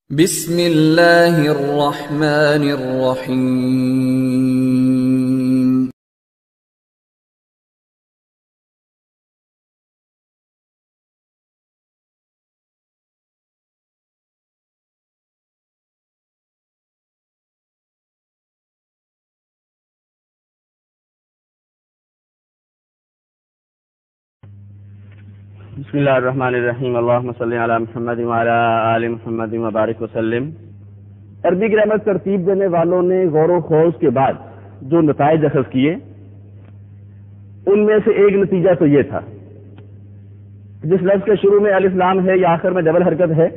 بسم اللہ الرحمن الرحیم۔ بسم اللہ الرحمن الرحیم، اللہم صلی علی محمد وعلی آل محمد وبارک وسلم۔ عربی گرامر ترتیب دینے والوں نے غور و خوض کے بعد جو نتائج اخذ کیے ان میں سے ایک نتیجہ تو یہ تھا، جس لفظ کے شروع میں الف لام ہے یا آخر میں ڈبل حرکت ہے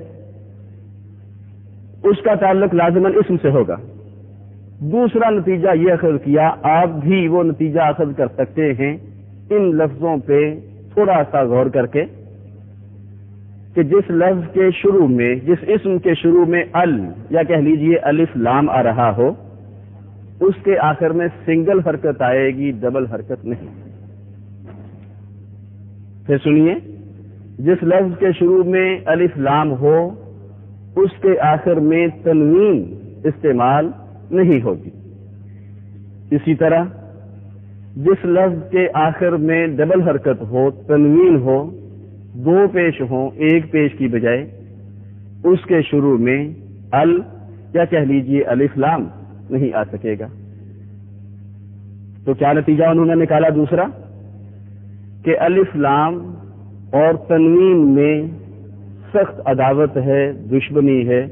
اس کا تعلق لازماً اسم سے ہوگا۔ دوسرا نتیجہ یہ اخذ کیا، آپ بھی وہ نتیجہ اخذ کر سکتے ہیں ان لفظوں پہ تھوڑا سا غور کر کے کہ جس لفظ کے شروع میں، جس اسم کے شروع میں ال یا کہہ لیجئے الف لام آ رہا ہو، اس کے آخر میں سنگل حرکت آئے گی، ڈبل حرکت نہیں۔ پھر سنیے، جس لفظ کے شروع میں الف لام ہو اس کے آخر میں تنوین استعمال نہیں ہوگی۔ اسی طرح جس لفظ کے آخر میں ڈبل حرکت ہو، تنوین ہو، دو پیش ہوں ایک پیش کی بجائے، اس کے شروع میں ال یا کہہ لیجئے الف لام نہیں آ سکے گا۔ تو کیا نتیجہ انہوں نے نکالا دوسرا؟ کہ الف لام اور تنوین میں سخت عداوت ہے، دشمنی ہے،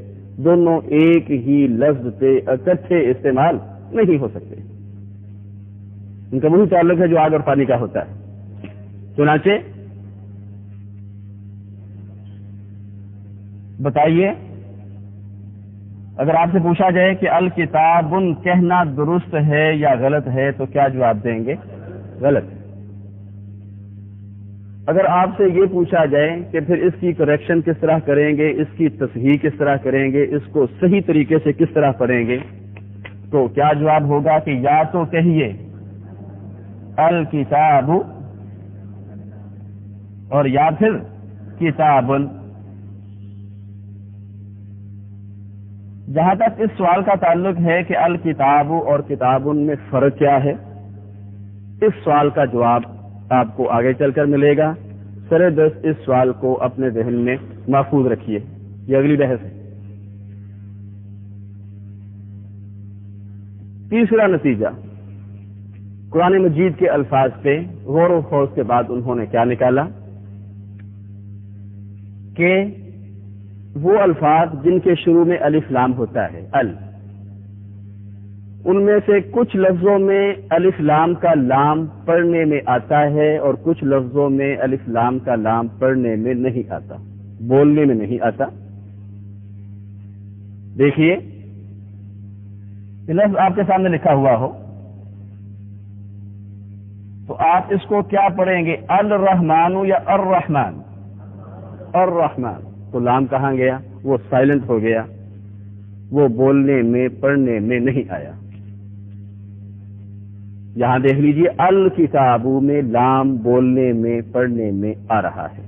دونوں ایک ہی لفظ پہ اکٹھے استعمال نہیں ہو سکتے۔ ان کا وہی تعلق ہے جو آگ اور پانی کا ہوتا ہے۔ چنانچہ بتائیے، اگر آپ سے پوچھا جائے کہ الکتاب کہنا درست ہے یا غلط ہے تو کیا جواب دیں گے؟ غلط ہے۔ اگر آپ سے یہ پوچھا جائے کہ پھر اس کی کریکشن کس طرح کریں گے، اس کی تصحیح کس طرح کریں گے، اس کو صحیح طریقے سے کس طرح پڑھیں گے، تو کیا جواب ہوگا کہ یا تو کہیے الکتاب اور یا پھر کتاب۔ جہاں تک اس سوال کا تعلق ہے کہ الکتاب اور کتاب میں فرق کیا ہے، اس سوال کا جواب آپ کو آگے چل کر ملے گا۔ سر دست اس سوال کو اپنے ذہن میں محفوظ رکھیے، یہ اگلی بحث ہے۔ تیسرا نتیجہ، قرآن مجید کے الفاظ پہ غور و خوض کے بعد انہوں نے کیا نکالا کہ وہ الفاظ جن کے شروع میں الف لام ہوتا ہے ال، ان میں سے کچھ لفظوں میں الف لام کا لام پڑھنے میں آتا ہے اور کچھ لفظوں میں الف لام کا لام پڑھنے میں نہیں آتا، بولنے میں نہیں آتا۔ دیکھیے، یہ لفظ آپ کے سامنے لکھا ہوا ہو تو آپ اس کو کیا پڑھیں گے؟ الرحمن یا الرحمن؟ الرحمن۔ تو لام کہاں گیا؟ وہ سائلنٹ ہو گیا، وہ بولنے میں پڑھنے میں نہیں آیا۔ یہاں دیکھ لیجئے، الکتاب میں لام بولنے میں پڑھنے میں آ رہا ہے۔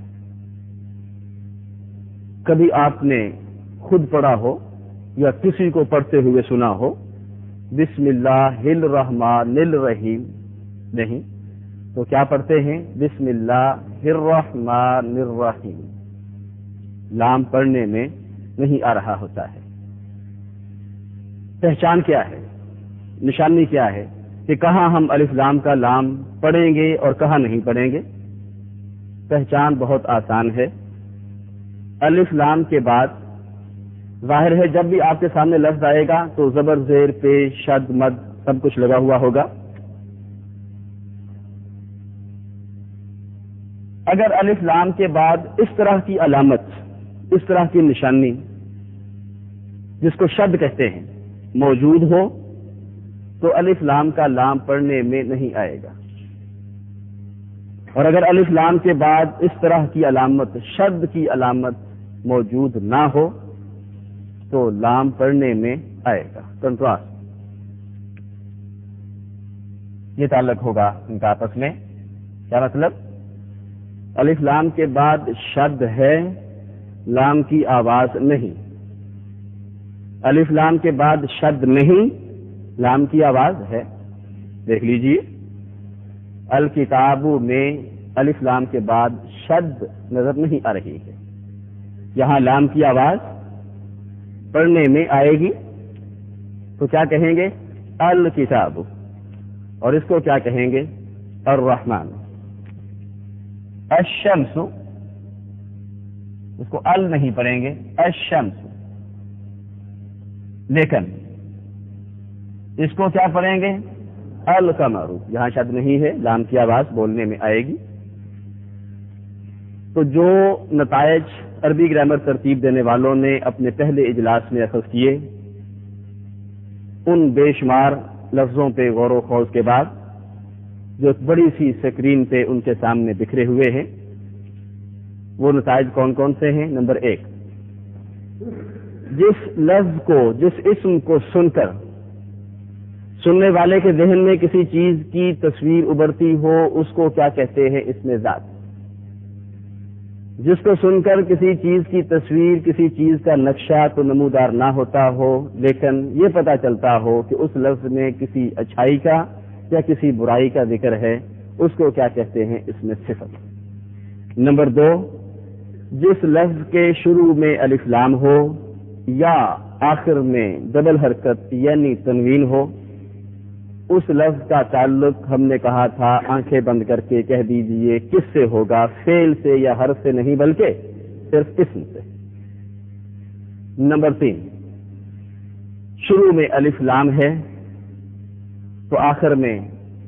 کبھی آپ نے خود پڑھا ہو یا کسی کو پڑھتے ہوئے سنا ہو بسم اللہ الرحمن الرحیم؟ نہیں، تو کیا پڑھتے ہیں؟ بسم اللہ الرحمن الرحیم۔ لام پڑھنے میں نہیں آ رہا ہوتا ہے۔ پہچان کیا ہے، نشانی کیا ہے کہ کہاں ہم الف لام کا لام پڑھیں گے اور کہاں نہیں پڑھیں گے؟ پہچان بہت آسان ہے۔ الف لام کے بعد ظاہر ہے جب بھی آپ کے سامنے لفظ آئے گا تو زبر، زیر، پیش، شد، مد سب کچھ لگا ہوا ہوگا۔ اگر الف لام کے بعد اس طرح کی علامت، اس طرح کی نشانی جس کو شد کہتے ہیں موجود ہو تو الف لام کا لام پڑھنے میں نہیں آئے گا، اور اگر الف لام کے بعد اس طرح کی علامت، شد کی علامت موجود نہ ہو تو لام پڑھنے میں آئے گا۔ کنٹراسٹ، یہ تعلق ہوگا ان کا آپس میں۔ کیا مطلب؟ الف لام کے بعد شد ہے، لام کی آواز نہیں، الف لام کے بعد شد نہیں، لام کی آواز ہے. دیکھ لیجئے الکتاب میں الف لام کے بعد شد نظر نہیں آ رہی ہے. یہاں لام کی آواز پڑھنے میں آئے گی تو کیا کہیں گے؟ الکتاب. اور اس کو کیا کہیں گے؟ الرحمن. الشمس، اس کو ال نہیں پڑھیں گے، الشمس. لیکن اس کو کیا پڑھیں گے؟ القمر. یہاں شد نہیں ہے، لام کی آواز بولنے میں آئے گی. تو جو نتائج عربی گرامر ترتیب دینے والوں نے اپنے پہلے اجلاس میں اخذ کیے، ان بے شمار لفظوں پہ غور و خوض کے بعد جو ایک بڑی سی اسکرین پہ ان کے سامنے بکھرے ہوئے ہیں، وہ نتائج کون کون سے ہیں؟ نمبر 1، جس لفظ کو، جس اسم کو سن کر سننے والے کے ذہن میں کسی چیز کی تصویر ابھرتی ہو، اس کو کیا کہتے ہیں؟ اسم ذات. جس کو سن کر کسی چیز کی تصویر، کسی چیز کا نقشہ تو نمودار نہ ہوتا ہو، لیکن یہ پتہ چلتا ہو کہ اس لفظ میں کسی اچھائی کا یا کسی برائی کا ذکر ہے، اس کو کیا کہتے ہیں؟ اسم صفت. نمبر 2، جس لفظ کے شروع میں الف لام ہو یا آخر میں ڈبل حرکت یعنی تنوین ہو، اس لفظ کا تعلق ہم نے کہا تھا آنکھیں بند کر کے کہہ دیجئے کس سے ہوگا؟ فعل سے یا حرف سے نہیں، بلکہ صرف اسم سے. نمبر 3، شروع میں الف لام ہے تو آخر میں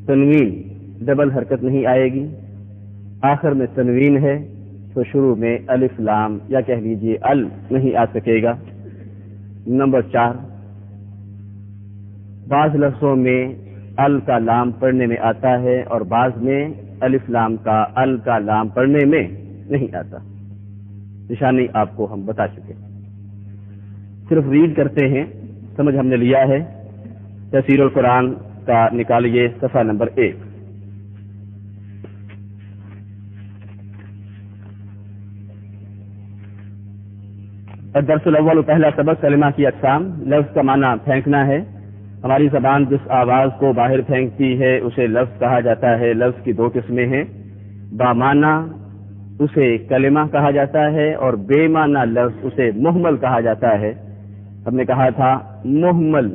تنوین ڈبل حرکت نہیں آئے گی. آخر میں تنوین ہے تو شروع میں الف لام یا کہہ لیجئے ال نہیں آ سکے گا. نمبر 4، بعض لفظوں میں ال کا لام پڑھنے میں آتا ہے اور بعض میں الف لام کا ال کا لام پڑھنے میں نہیں آتا. نشانی آپ کو ہم بتا چکے، صرف ریڈ کرتے ہیں. سمجھ ہم نے لیا ہے. تفسیر القرآن کا نکالیے صفحہ نمبر 1. الدرس الاول، پہلا سبق کلمہ کی اقسام. لفظ کا معنی پھینکنا ہے. ہماری زبان جس آواز کو باہر پھینکتی ہے اسے لفظ کہا جاتا ہے. لفظ کی 2 قسمیں ہیں، بامعنی اسے کلمہ کہا جاتا ہے اور بے معنی لفظ اسے محمل کہا جاتا ہے. ہم نے کہا تھا محمل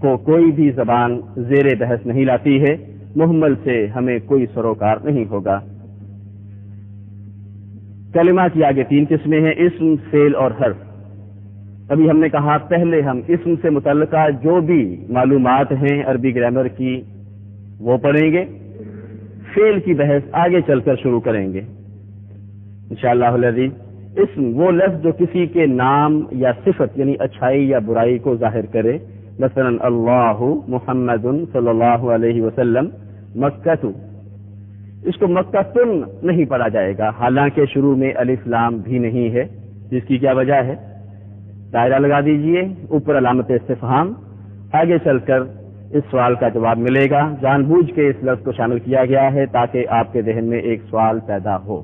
کو کوئی بھی زبان زیر بحث نہیں لاتی ہے، محمل سے ہمیں کوئی سروکار نہیں ہوگا. کلمہ کی آگے 3 قسمیں ہیں، اسم، فعل اور حرف. ابھی ہم نے کہا پہلے ہم اسم سے متعلقہ جو بھی معلومات ہیں عربی گرامر کی وہ پڑھیں گے. فعل کی بحث آگے چل کر شروع کریں گے انشاءاللہ العزیز. اسم وہ لفظ جو کسی کے نام یا صفت یعنی اچھائی یا برائی کو ظاہر کرے. مثلا اللہ محمد صلی اللہ علیہ وسلم مکہ، اس کو مکہ نہیں پڑھا جائے گا، حالانکہ شروع میں الف لام بھی نہیں ہے. جس کی کیا وجہ ہے؟ دائرہ لگا دیجئے، اوپر علامت استفہام. آگے چل کر اس سوال کا جواب ملے گا. جان بوجھ کے اس لفظ کو شامل کیا گیا ہے تاکہ آپ کے ذہن میں ایک سوال پیدا ہو.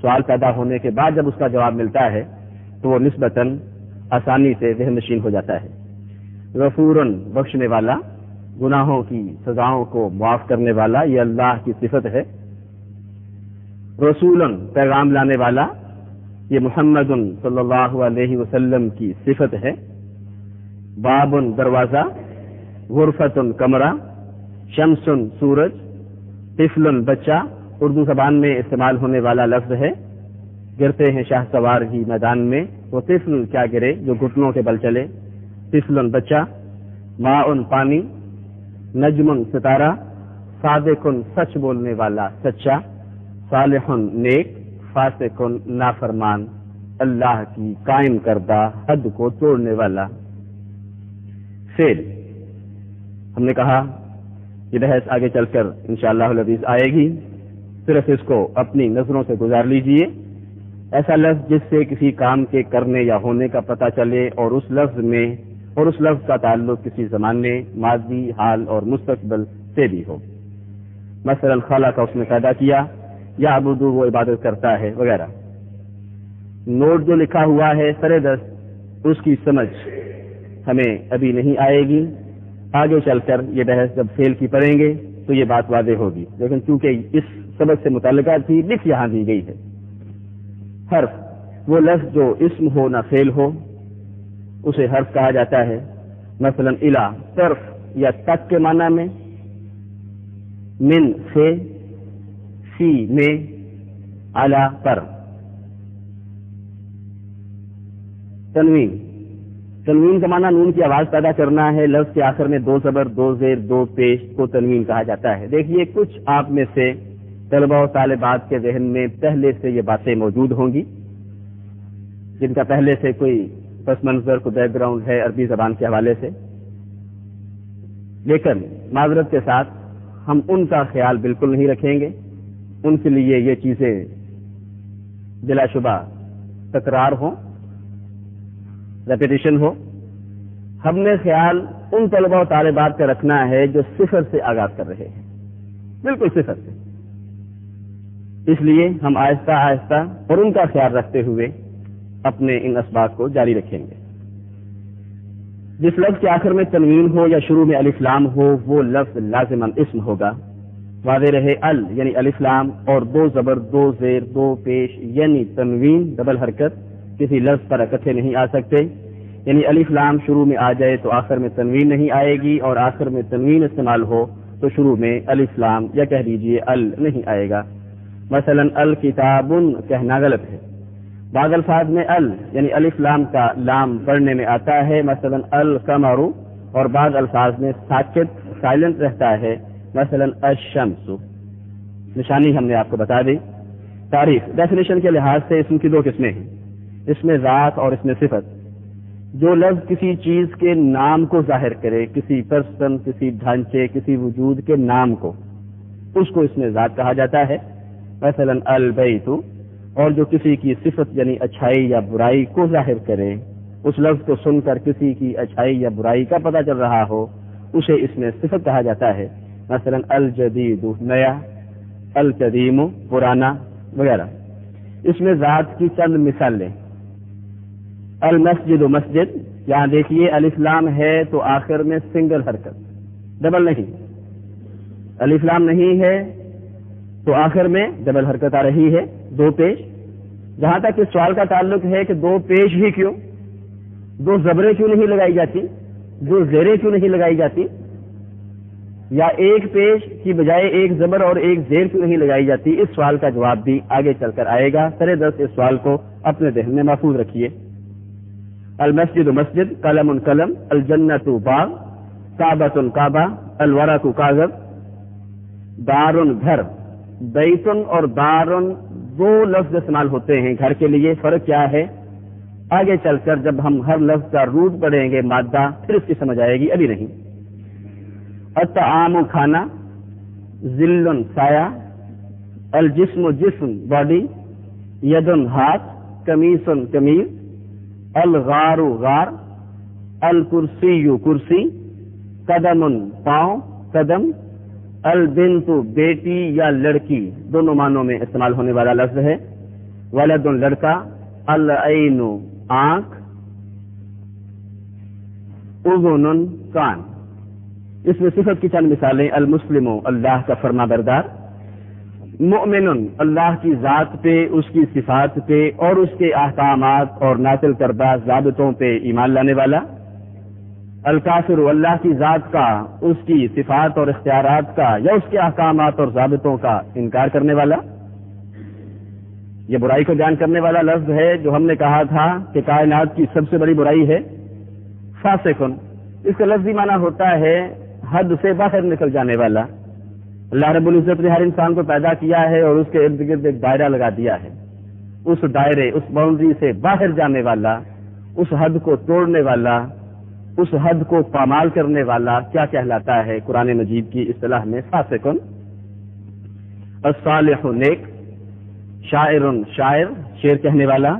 سوال پیدا ہونے کے بعد جب اس کا جواب ملتا ہے تو وہ نسبتاً آسانی سے ذہن نشین ہو جاتا ہے. غفوراً، بخشنے والا، گناہوں کی سزاؤں کو معاف کرنے والا، یہ اللہ کی صفت ہے. رسولاً، پیغام لانے والا، یہ محمد صلی اللہ علیہ وسلم کی صفت ہے. باب، دروازہ، غرفت، کمرہ، شمس، سورج، طفل، بچہ، اردو زبان میں استعمال ہونے والا لفظ ہے. گرتے ہیں شاہ سوار ہی میدان میں، وہ طفل کیا گرے جو گھٹنوں کے بل چلے. طفل، بچہ. ماء، پانی. نجم، ستارہ. صادق، سچ بولنے والا، سچا. صالح، نیک. فاسق، نافرمان، اللہ کی قائم کردہ حد کو توڑنے والا. فعل، ہم نے کہا یہ بحث آگے چل کر انشاءاللہ العزیز آئے گی، صرف اس کو اپنی نظروں سے گزار لیجئے. ایسا لفظ جس سے کسی کام کے کرنے یا ہونے کا پتہ چلے اور اس لفظ کا تعلق کسی زمانے، ماضی، حال اور مستقبل سے بھی ہو. مثلا خلق، اس نے پیدا کیا، یا عبدو، وہ عبادت کرتا ہے، وغیرہ. نوٹ جو لکھا ہوا ہے سر دست، اس کی سمجھ ہمیں ابھی نہیں آئے گی، آگے چل کر یہ بحث جب فعل کی پڑھیں گے تو یہ بات واضح ہوگی، لیکن چونکہ اس سبق سے متعلقہ تھی لکھ یہاں دی گئی ہے۔ حرف وہ لفظ جو اسم ہو نہ فعل ہو اسے حرف کہا جاتا ہے، مثلا الا طرف یا تک کے معنی میں، من سے، فی میں، علی پر۔ تنوین کا معنی نون کی آواز پیدا کرنا ہے، لفظ کے آخر میں 2 زبر 2 زیر 2 پیش کو تنوین کہا جاتا ہے۔ دیکھیے کچھ آپ میں سے طلبہ و طالبات کے ذہن میں پہلے سے یہ باتیں موجود ہوں گی، جن کا پہلے سے کوئی پس منظر کو بیک گراؤنڈ ہے عربی زبان کے حوالے سے، لیکن معذرت کے ساتھ ہم ان کا خیال بالکل نہیں رکھیں گے، ان کے لیے یہ چیزیں بلا شبہ تکرار ہوں، ریپیٹیشن ہو۔ ہم نے خیال ان طلبہ و طالبات کا رکھنا ہے جو صفر سے آغاز کر رہے ہیں، بالکل صفر سے، اس لیے ہم آہستہ آہستہ اور ان کا خیال رکھتے ہوئے اپنے ان اسباق کو جاری رکھیں گے۔ جس لفظ کے آخر میں تنوین ہو یا شروع میں الف لام ہو وہ لفظ لازماً اسم ہوگا۔ واضح رہے یعنی الف لام اور 2 زبر 2 زیر 2 پیش یعنی تنوین ڈبل حرکت کسی لفظ پر اکٹھے نہیں آ سکتے، یعنی الف لام شروع میں آ جائے تو آخر میں تنوین نہیں آئے گی، اور آخر میں تنوین استعمال ہو تو شروع میں الف لام یا کہہ دیجئے نہیں آئے گا۔ مثلا الکتاب کہنا غلط ہے۔ بعض الفاظ میں یعنی الف لام کا لام پڑھنے میں آتا ہے، مثلا القمر، اور بعض الفاظ میں ساکت سائلنٹ رہتا ہے، مثلا الشمس۔ نشانی ہم نے آپ کو بتا دی۔ تعریف ڈیفینیشن کے لحاظ سے اسم کی 2 قسمیں ہیں، اس میں ذات اور اس میں صفت۔ جو لفظ کسی چیز کے نام کو ظاہر کرے، کسی پرسن، کسی ڈھانچے، کسی وجود کے نام کو، اس کو اس میں ذات کہا جاتا ہے، مثلا البیت۔ اور جو کسی کی صفت یعنی اچھائی یا برائی کو ظاہر کرے، اس لفظ کو سن کر کسی کی اچھائی یا برائی کا پتہ چل رہا ہو، اسے اس میں صفت کہا جاتا ہے، مثلا الجدید نیا، القدیم پرانا وغیرہ۔ اس میں ذات کی چند مثالیں، المسجد مسجد، یہاں دیکھیے الف لام ہے تو آخر میں سنگل حرکت، ڈبل نہیں، الف لام نہیں ہے تو آخر میں ڈبل حرکت آ رہی ہے، 2 پیش۔ جہاں تک اس سوال کا تعلق ہے کہ 2 پیش ہی کیوں، 2 زبریں کیوں نہیں لگائی جاتی، 2 زیریں کیوں نہیں لگائی جاتی، یا 1 پیش کی بجائے 1 زبر اور 1 زیر کیوں نہیں لگائی جاتی، اس سوال کا جواب بھی آگے چل کر آئے گا۔ سرے دست اس سوال کو اپنے ذہن میں محفوظ رکھیے۔ المسجد مسجد، قلم قلم، الجنت باغ، کعبۃ کعبہ، الورق کاغذ، دار گھر۔ بیتن اور دارن 2 لفظ استعمال ہوتے ہیں گھر کے لیے، فرق کیا ہے آگے چل کر جب ہم ہر لفظ کا روٹ پڑھیں گے مادہ پھر اس کی سمجھ آئے گی، ابھی نہیں۔ الطعام کھانا، ذل سایہ، الجسم جسم باڈی، ید ہاتھ، قمیص قمیض، الغار غار، الکرسی کرسی، قدم پاؤں قدم، البنت بیٹی یا لڑکی، دونوں معنوں میں استعمال ہونے والا لفظ ہے۔ ولد لڑکا، العین آنکھ، اذن کان۔ اس میں صفت کی چند مثالیں، المسلم اللہ کا فرما بردار، مؤمن اللہ کی ذات پہ، اس کی صفات پہ اور اس کے احکامات اور نازل کردہ ضابطوں پہ ایمان لانے والا، الکافر اللہ کی ذات کا، اس کی صفات اور اختیارات کا یا اس کے احکامات اور ضابطوں کا انکار کرنے والا۔ یہ برائی کو بیان کرنے والا لفظ ہے جو ہم نے کہا تھا کہ کائنات کی سب سے بڑی برائی ہے فاسقن۔ اس کا لفظی معنی ہوتا ہے حد سے باہر نکل جانے والا۔ اللہ رب العزت نے ہر انسان کو پیدا کیا ہے اور اس کے ارد گرد ایک دائرہ لگا دیا ہے، اس دائرے اس باؤنڈری سے باہر جانے والا، اس حد کو توڑنے والا، اس حد کو پامال کرنے والا کیا کہلاتا ہے قرآن مجید کی اصطلاح میں؟ فاسقن۔ الصالح نیک، شاعر شاعر شعر کہنے والا،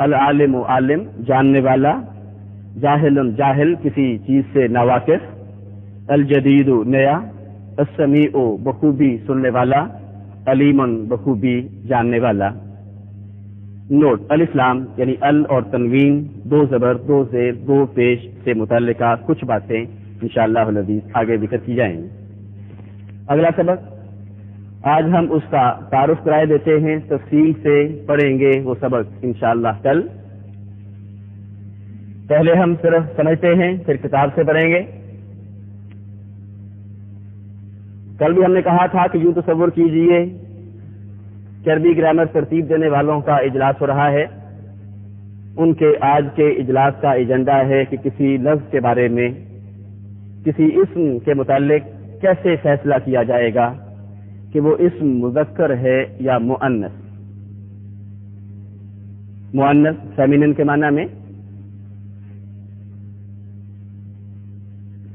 العالم عالم جاننے والا، جاہل جاہل کسی چیز سے ناواقف، الجدید نیا، السمیع بخوبی سننے والا، علیم بخوبی جاننے والا۔ نوٹ الف لام یعنی ال اور تنوین، دو زبر، دو زیر، دو پیش سے متعلقہ کچھ باتیں انشاءاللہ العزیز آگے ذکر کی جائیں گی۔ اگلا سبق آج ہم اس کا تعارف کرائے دیتے ہیں، تفصیل سے پڑھیں گے وہ سبق انشاءاللہ کل۔ پہلے ہم صرف سمجھتے ہیں پھر کتاب سے پڑھیں گے۔ کل بھی ہم نے کہا تھا کہ یوں تصور کیجئے کہ عربی گرامر ترتیب دینے والوں کا اجلاس ہو رہا ہے، ان کے آج کے اجلاس کا ایجنڈا ہے کہ کسی لفظ کے بارے میں، کسی اسم کے متعلق کیسے فیصلہ کیا جائے گا کہ وہ اسم مذکر ہے یا مؤنث۔ مؤنث فیمینن کے معنی میں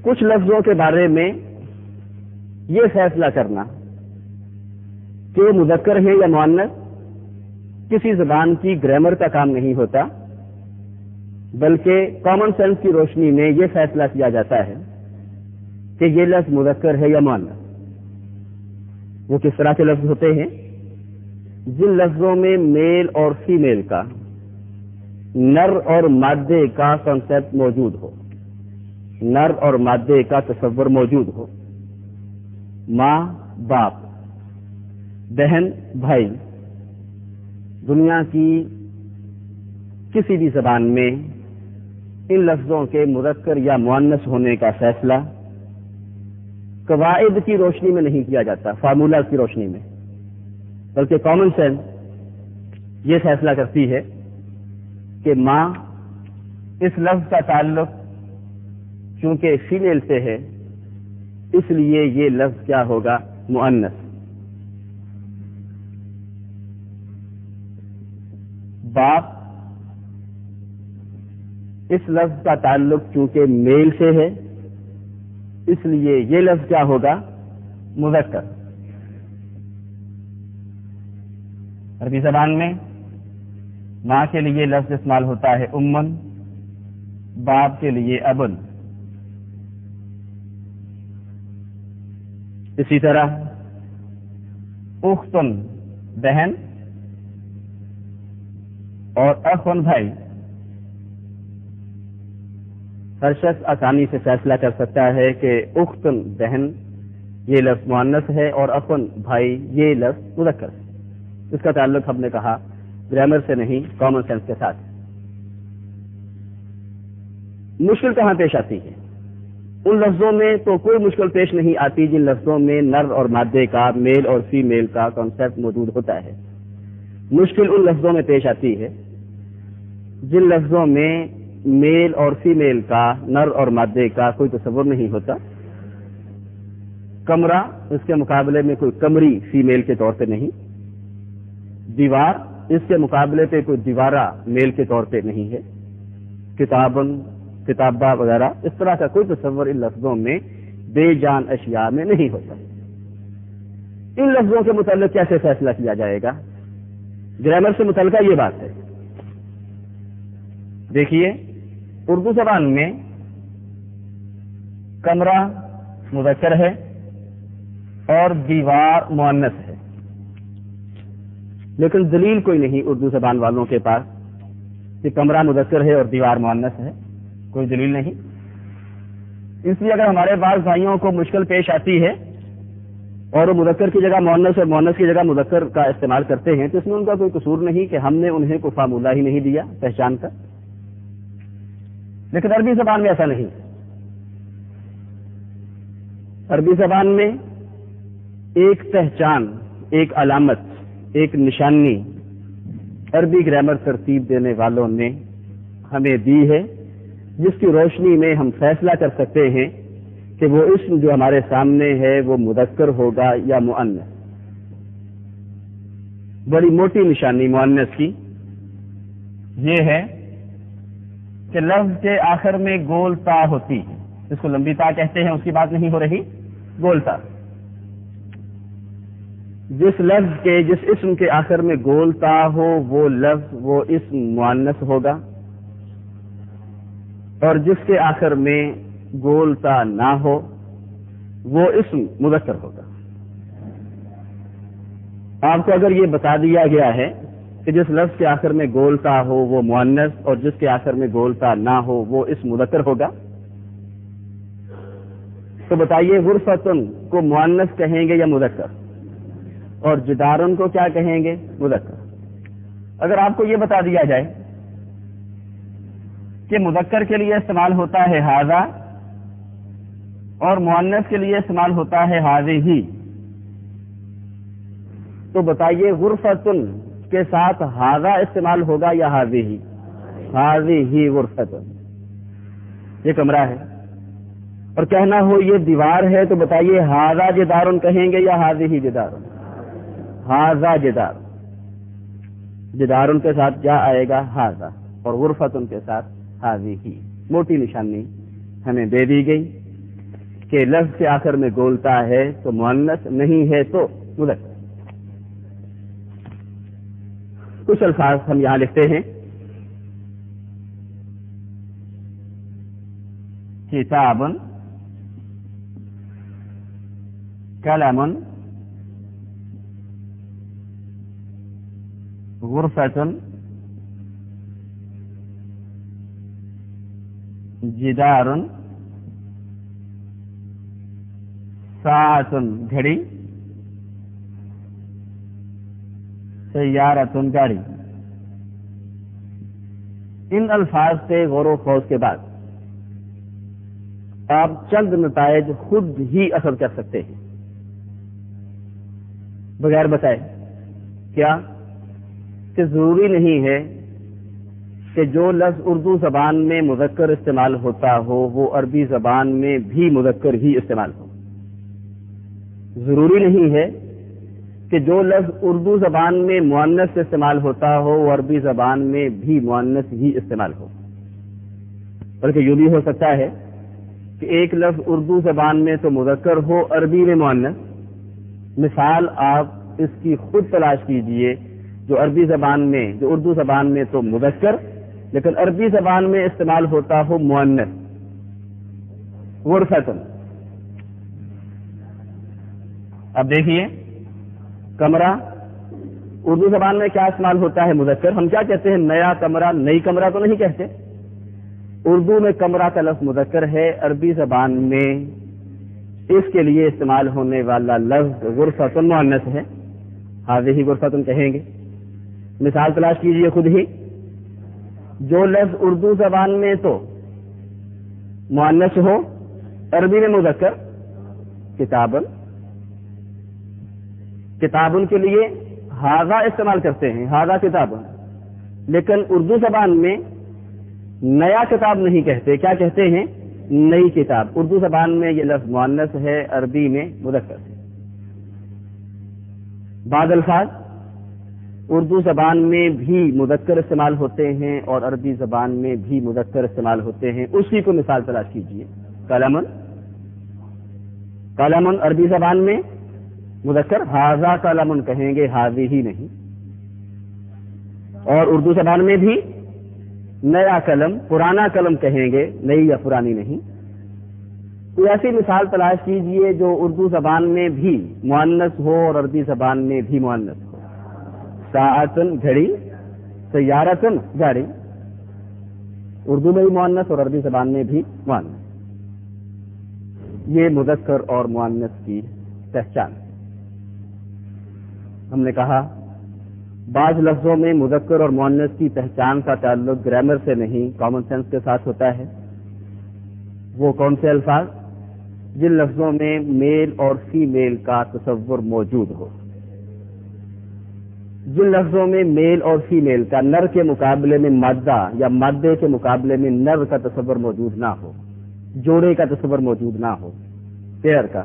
کچھ لفظوں کے بارے میں یہ فیصلہ کرنا کہ وہ مذکر ہے یا مؤنث کسی زبان کی گرامر کا کام نہیں ہوتا، بلکہ کامن سینس کی روشنی میں یہ فیصلہ کیا جاتا ہے کہ یہ لفظ مذکر ہے یا مؤنث۔ وہ کس طرح کے لفظ ہوتے ہیں؟ جن لفظوں میں میل اور فیمیل کا، نر اور مادے کا کنسیپٹ موجود ہو، نر اور مادے کا تصور موجود ہو۔ ماں باپ، بہن بھائی، دنیا کی کسی بھی زبان میں ان لفظوں کے مذکر یا مؤنث ہونے کا فیصلہ قواعد کی روشنی میں نہیں کیا جاتا، فارمولا کی روشنی میں، بلکہ کامن سینس یہ فیصلہ کرتی ہے کہ ماں اس لفظ کا تعلق چونکہ فیمیل سے ہے اس لیے یہ لفظ کیا ہوگا؟ مؤنث۔ باپ اس لفظ کا تعلق چونکہ میل سے ہے اس لیے یہ لفظ کیا ہوگا؟ مذکر۔ عربی زبان میں ماں کے لیے لفظ استعمال ہوتا ہے امن، باپ کے لیے ابن۔ اسی طرح اختن بہن اور اخن بھائی۔ ہر شخص آسانی سے فیصلہ کر سکتا ہے کہ اختن بہن یہ لفظ مؤنث ہے اور اخن بھائی یہ لفظ مذکر ہے۔ اس کا تعلق ہم نے کہا گرامر سے نہیں، کامن سینس کے ساتھ۔ مشکل کہاں پیش آتی ہے؟ ان لفظوں میں تو کوئی مشکل پیش نہیں آتی جن لفظوں میں نر اور مادے کا، میل اور فیمیل کا کنسیپٹ موجود ہوتا ہے۔ مشکل ان لفظوں میں پیش آتی ہے جن لفظوں میں میل اور فیمیل کا، نر اور مادے کا کوئی تصور نہیں ہوتا۔ کمرہ اس کے مقابلے میں کوئی کمری فیمیل کے طور پہ نہیں، دیوار اس کے مقابلے پہ کوئی دیوارہ میل کے طور پہ نہیں ہے، کتابن، کتابہ وغیرہ اس طرح کا کوئی تصور ان لفظوں میں بے جان اشیاء میں نہیں ہوتا۔ ان لفظوں کے متعلق کیسے فیصلہ کیا جائے گا؟ گرامر سے متعلقہ یہ بات ہے۔ دیکھیے اردو زبان میں کمرہ مذکر ہے اور دیوار مؤنث ہے، لیکن دلیل کوئی نہیں اردو زبان والوں کے پاس کہ کمرہ مذکر ہے اور دیوار مؤنث ہے، کوئی دلیل نہیں۔ اس لیے اگر ہمارے بعض بھائیوں کو مشکل پیش آتی ہے اور وہ مذکر کی جگہ مؤنث اور مؤنث کی جگہ مذکر کا استعمال کرتے ہیں تو اس میں ان کا کوئی قصور نہیں کہ ہم نے انہیں کوئی فارمولہ ہی نہیں دیا پہچان کا۔ لیکن عربی زبان میں ایسا نہیں۔ عربی زبان میں ایک پہچان، ایک علامت، ایک نشانی عربی گرامر ترتیب دینے والوں نے ہمیں دی ہے، جس کی روشنی میں ہم فیصلہ کر سکتے ہیں کہ وہ اسم جو ہمارے سامنے ہے وہ مذکر ہوگا یا مؤنث۔ بڑی موٹی نشانی مؤنث کی یہ ہے کہ لفظ کے آخر میں گول تا ہوتی ہے، اس کو لمبی تا کہتے ہیں، اس کی بات نہیں ہو رہی، گول تا۔ جس لفظ کے، جس اسم کے آخر میں گول تا ہو وہ لفظ، وہ اسم مؤنث ہوگا، اور جس کے آخر میں گول تا نہ ہو وہ اسم مذکر ہوگا۔ آپ کو اگر یہ بتا دیا گیا ہے کہ جس لفظ کے آخر میں گولتا ہو وہ مؤنث اور جس کے آخر میں گولتا نہ ہو وہ اسم مذکر ہوگا؟ تو بتائیے غرفتن کو مؤنث کہیں گے یا مذکر، اور جدارن کو کیا کہیں گے؟ مذکر۔ اگر آپ کو یہ بتا دیا جائے کہ مذکر کے لیے استعمال ہوتا ہے ھذا اور مؤنث کے لیے استعمال ہوتا ہے ھذہ، تو بتائیے غرفتن کے ساتھ ھذا استعمال ہوگا یا ھذہ؟ ھذہ غرفتن، یہ کمرہ ہے، اور کہنا ہو یہ دیوار ہے تو بتائیے ھذا جدارن کہیں گے یا ھذہ جدارن؟ ھذا جدار، جدارن کے ساتھ کیا آئے گا؟ ھذا، اور غرفتن کے ساتھ ھذہ۔ موٹی نشانی ہمیں دے دی گئی کہ لفظ کے آخر میں گولتا ہے تو مؤنث، نہیں ہے تو مذکر۔ کچھ الفاظ ہم یہاں لکھتے ہیں، کتاب، قلم، غرفۃ، جدار، ساعۃ گھڑی، سیارۃ گاڑی۔ ان الفاظ سے غور و خوض کے بعد آپ چند نتائج خود ہی اخذ کر سکتے ہیں بغیر بتائے۔ کیا کہ ضروری نہیں ہے کہ جو لفظ اردو زبان میں مذکر استعمال ہوتا ہو وہ عربی زبان میں بھی مذکر ہی استعمال ہو۔ ضروری نہیں ہے کہ جو لفظ اردو زبان میں مؤنث سے استعمال ہوتا ہو وہ عربی زبان میں بھی مؤنث ہی استعمال ہو، بلکہ یہ بھی ہو سکتا ہے کہ ایک لفظ اردو زبان میں تو مذکر ہو، عربی میں مؤنث۔ مثال آپ اس کی خود تلاش کیجئے، جو عربی زبان میں، جو اردو زبان میں تو مذکر لیکن عربی زبان میں استعمال ہوتا ہو مؤنث، غرفتن۔ اب دیکھیے کمرہ اردو زبان میں کیا استعمال ہوتا ہے؟ مذکر۔ ہم کیا کہتے ہیں؟ نیا کمرہ، نئی کمرہ تو نہیں کہتے۔ اردو میں کمرہ کا لفظ مذکر ہے، عربی زبان میں اس کے لیے استعمال ہونے والا لفظ غرفتن مؤنث ہے، ھذہ غرفتن کہیں گے۔ مثال تلاش کیجئے خود ہی، جو لفظ اردو زبان میں تو مؤنث ہو، عربی میں مذکر، کتابن، کتابن کے لیے ھذا استعمال کرتے ہیں، ھذا کتابن، لیکن اردو زبان میں نیا کتاب نہیں کہتے، کیا کہتے ہیں؟ نئی کتاب۔ اردو زبان میں یہ لفظ مؤنث ہے، عربی میں مذکر ہے۔ بعض الفاظ اردو زبان میں بھی مذکر استعمال ہوتے ہیں اور عربی زبان میں بھی مذکر استعمال ہوتے ہیں، اسی کو مثال تلاش کیجیے۔ قلمن، قلمن عربی زبان میں مذکر، ھذا قلمن کہیں گے، ھذہ ہی نہیں۔ اور اردو زبان میں بھی نیا قلم، پرانا قلم کہیں گے، نئی یا پرانی نہیں۔ کوئی ایسی مثال تلاش کیجئے جو اردو زبان میں بھی مؤنث ہو اور عربی زبان میں بھی مؤنث ہو۔ ساعتن گھڑی، سیارتن گاڑی، اردو میں بھی مؤنث اور عربی زبان میں بھی مؤنث۔ یہ مذکر اور مؤنث کی پہچان ہے۔ ہم نے کہا بعض لفظوں میں مذکر اور مؤنث کی پہچان کا تعلق گرامر سے نہیں، کامن سینس کے ساتھ ہوتا ہے۔ وہ کون سے الفاظ؟ جن لفظوں میں میل اور فیمیل کا تصور موجود ہو، جن لفظوں میں میل اور فیمیل کا، نر کے مقابلے میں مادہ یا مادے کے مقابلے میں نر کا تصور موجود نہ ہو، جوڑے کا تصور موجود نہ ہو، پیئر کا،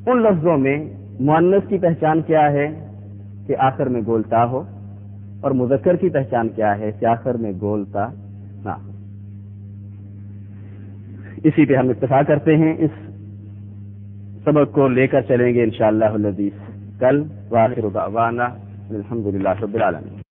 ان لفظوں میں مؤنث کی پہچان کیا ہے کہ آخر میں گولتا ہو، اور مذکر کی پہچان کیا ہے کہ آخر میں گولتا نہ ہو۔ اسی پہ ہم اتفاق کرتے ہیں، اس سبق کو لے کر چلیں گے انشاءاللہ العزیز کل۔ وآخر دعوانا الحمدللہ رب العالمین۔